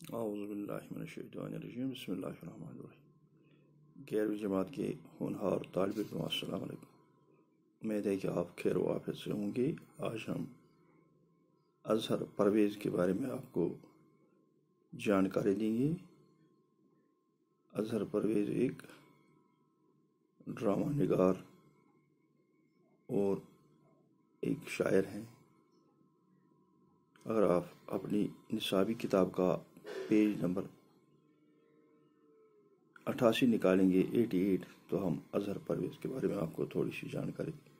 اعوذ باللہ من الشیطان الرجیم بسم اللہ الرحمن الرحیم 11ویں جماعت کے ہونہار طالب علم السلام علیکم۔ امید ہے کہ آپ خیر و عافیت سے ہوں گے۔ آج ہم اظہر پرویز کے بارے میں آپ کو جانکاری دیں گے۔ اظہر پرویز ایک ڈرامہ نگار اور ایک شاعر ہیں۔ اگر آپ اپنی نصابی کتاب کا پیج نمبر 88 نکالیں گے 88 تو ہم اظہر پرویز کے بارے میں آپ کو تھوڑی سی جانکاری دیں۔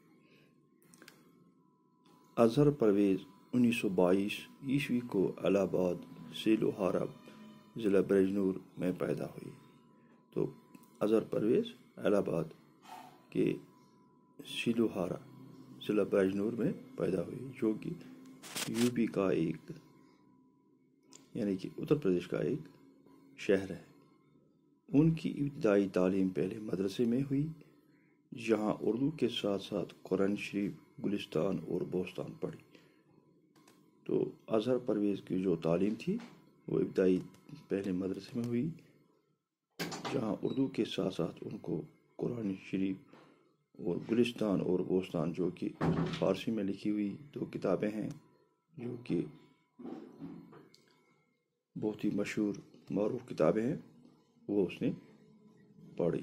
اظہر پرویز 1922 عیسوی کو الہ آباد سیلوہارا ضلع بجنور میں پیدا ہوئی۔ تو اظہر پرویز الہ آباد کے سیلوہارا ضلع بجنور میں پیدا ہوئی، جو کہ یو پی کا ایک یعنی کہ اتر پردیش کا ایک شہر ہے۔ ان کی ابتدائی تعلیم پہلے مدرسے میں ہوئی، جہاں اردو کے ساتھ ساتھ قرآن شریف، گلستان اور بوستان پڑھی۔ تو اظہر پرویز کی جو تعلیم تھی وہ ابتدائی پہلے مدرسے میں ہوئی، جہاں اردو کے ساتھ ساتھ ان کو قرآن شریف اور گلستان اور بوستان، جو کہ فارسی میں لکھی ہوئی 2 کتابیں ہیں جو کہ بہت ہی مشہور معروف کتابیں ہیں، وہ اس نے پڑھی۔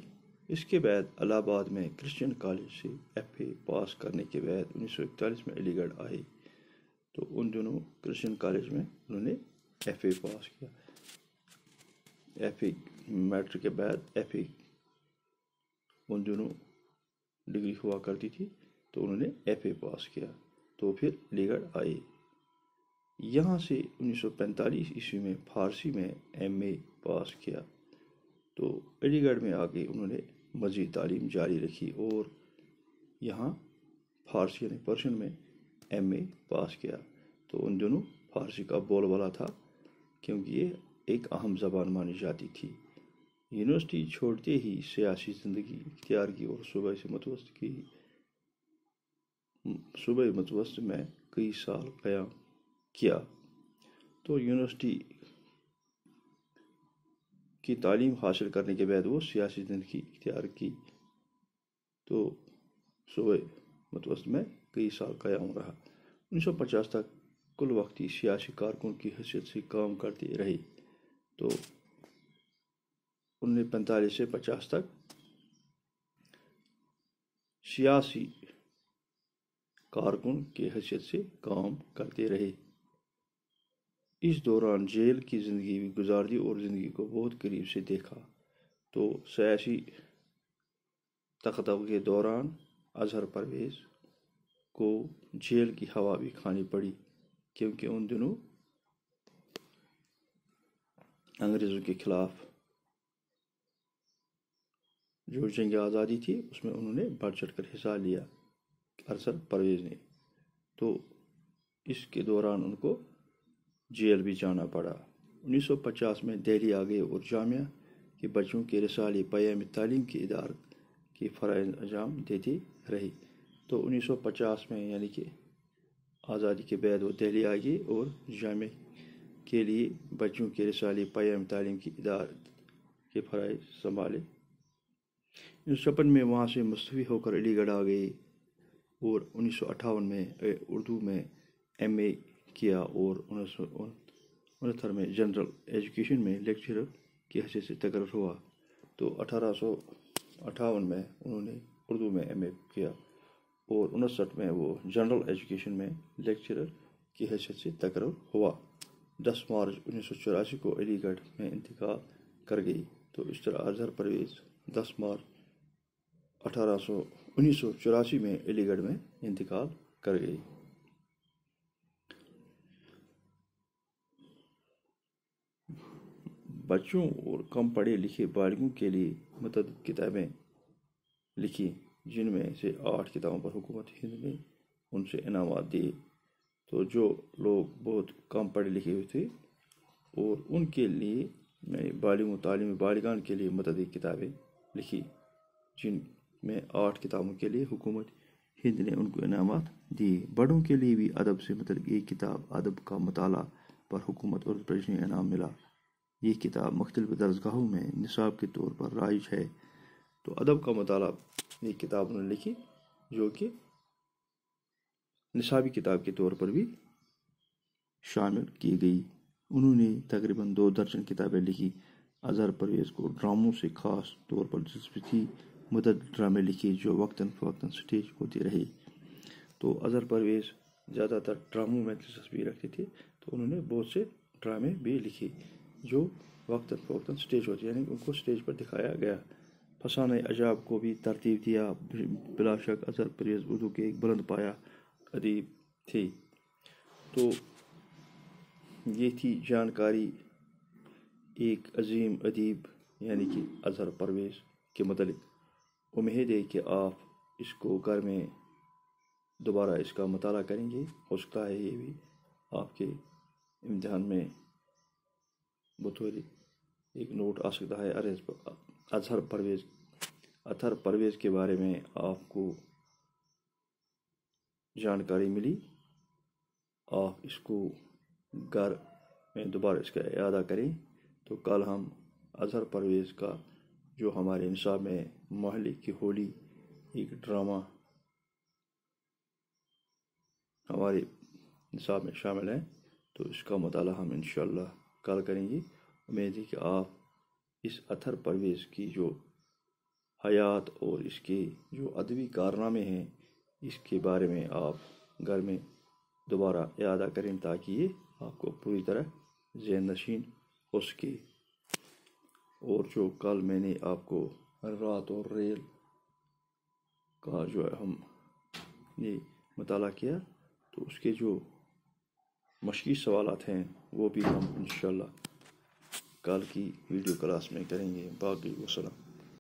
اس کے بعد الہ آباد میں کرسچن کالج سے ایف اے پاس کرنے کے بعد 1941 میں علی گڑھ آئے۔ تو ان دنوں کرسچن کالج میں انہوں نے ایف اے پاس کیا۔ ایف اے میٹرک کے بعد ایف اے ان دنوں ڈگری ہوا کرتی تھی، تو انہوں نے ایف اے پاس کیا، تو پھر علی گڑھ آئے۔ یہاں سے 1945 عیسوی میں فارسی میں ایم اے پاس کیا۔ تو علی گڑھ میں آگے انہوں نے مزید تعلیم جاری رکھی اور یہاں فارسی یعنی پرشین میں ایم اے پاس کیا۔ تو ان دنوں فارسی کا بول بالا تھا، کیونکہ یہ ایک اہم زبان مانی جاتی تھی۔ یونیورسٹی چھوڑتے ہی سیاسی زندگی اختیار کی اور صوبہ متوسط میں کئی سال قیام کیا۔ تو یونیورسٹی کی تعلیم حاصل کرنے کے بعد وہ سیاسی زندگی اختیار کی، تو صوبہ متوسط میں کئی سال قیام رہا۔ 1950 تک کل وقتی سیاسی کارکن کی حیثیت سے کام کرتے رہے۔ تو 1945 سے 50 تک سیاسی کارکن کی حیثیت سے کام کرتے رہے۔ اس دوران جیل کی زندگی بھی گزاری اور زندگی کو بہت قریب سے دیکھا۔ تو سیاسی دغدغے کے دوران اظہر پرویز کو جیل کی ہوا بھی کھانی پڑی، کیونکہ ان دنوں انگریزوں کے خلاف جو جنگ آزادی تھی اس میں انہوں نے بڑھ چڑھ کر حصہ لیا اظہر پرویز نے۔ تو اس کے دوران ان کو جیل بھی جانا پڑا۔ 1950 میں دہلی آ گئے اور جامعہ کے بچوں کے رسالے پیام تعلیم کے ادارے کی فرائض انجام دیتے رہے۔ تو 1950 میں یعنی کہ آزادی کے بعد وہ دہلی آ گئے اور جامعہ کے لیے بچوں کے رسالے پیام تعلیم کے ادارے کے فرائض سنبھالے۔ 1956 میں وہاں سے مستعفی ہو کر علی گڑھ آ گئے اور 1958 میں اردو میں ایم اے کیا اور 1969 میں جنرل ایجوکیشن میں لیکچرر کی حیثیت سے تقرر ہوا۔ تو 1858 میں انہوں نے اردو میں ایم اے کیا اور 1959 میں وہ جنرل ایجوکیشن میں لیکچرر کی حیثیت سے تقرر ہوا۔ 10 مارچ 1984 کو علی گڑھ میں انتقال کر گئی۔ تو اس طرح اظہر پرویز 10 مارچ 1984 میں علی گڑھ میں انتقال کر گئی۔ بچوں اور کم پڑھے لکھے بالغوں کے لیے متعدد کتابیں لکھی، جن میں سے 8 کتابوں پر حکومت ہند نے ان سے انعامات دیے۔ تو جو لوگ بہت کم پڑھے لکھے ہوئے تھے اور ان کے لیے بالغوں تعلیم بالغان کے لیے متعدد کتابیں لکھی، جن میں 8 کتابوں کے لیے حکومت ہند نے ان کو انعامات دیے۔ بڑوں کے لیے بھی ادب سے متعلق ایک کتاب ادب کا مطالعہ پر حکومت اتر پردیش نے انعام ملا۔ یہ کتاب مختلف درسگاہوں میں نصاب کے طور پر رائج ہے۔ تو ادب کا مطالعہ یہ کتاب انہوں نے لکھی جو کہ نصابی کتاب کے طور پر بھی شامل کی گئی۔ انہوں نے تقریباً 2 درجن کتابیں لکھی۔ اظہر پرویز کو ڈراموں سے خاص طور پر دلچسپی تھی۔ متعدد ڈرامے لکھی جو وقتاً فوقتاً سٹیج ہوتی رہی۔ تو اظہر پرویز زیادہ تر ڈراموں میں دلچسپی رکھتے تھے، تو انہوں نے بہت سے ڈرامے بھی لکھے جو وقتاً فوقتاً سٹیج ہوتے، یعنی ان کو سٹیج پر دکھایا گیا۔ فسانہ عجاب کو بھی ترتیب دیا۔ بلا شک اظہر پرویز اردو کے ایک بلند پایہ ادیب تھے۔ تو یہ تھی جانکاری ایک عظیم ادیب یعنی کہ اظہر پرویز کے متعلق۔ امید ہے کہ آپ اس کو گھر میں دوبارہ اس کا مطالعہ کریں گے۔ ہو سکتا ہے یہ بھی آپ کے امتحان میں بطور ایک نوٹ آ سکتا ہے۔ اظہر پرویز کے بارے میں آپ کو جانکاری ملی۔ آپ اس کو گھر میں دوبارہ اس کا اعادہ کریں۔ تو کل ہم اظہر پرویز کا جو ہمارے نصاب میں محلے کی ہولی ایک ڈرامہ ہمارے نصاب میں شامل ہے، تو اس کا مطالعہ ہم انشاءاللہ کل کریں گے۔ امید ہے کہ آپ اس اظہر پرویز کی جو حیات اور اس کے جو ادبی کارنامے ہیں اس کے بارے میں آپ گھر میں دوبارہ اعادہ کریں تاکہ یہ آپ کو پوری طرح ذہن نشین ہو سکے۔ اور جو کل میں نے آپ کو رات اور ریل کا جو ہم نے مطالعہ کیا، تو اس کے جو مشقی سوالات ہیں وہ بھی ہم انشاءاللہ کل کی ویڈیو کلاس میں کریں گے۔ باقی وسلام۔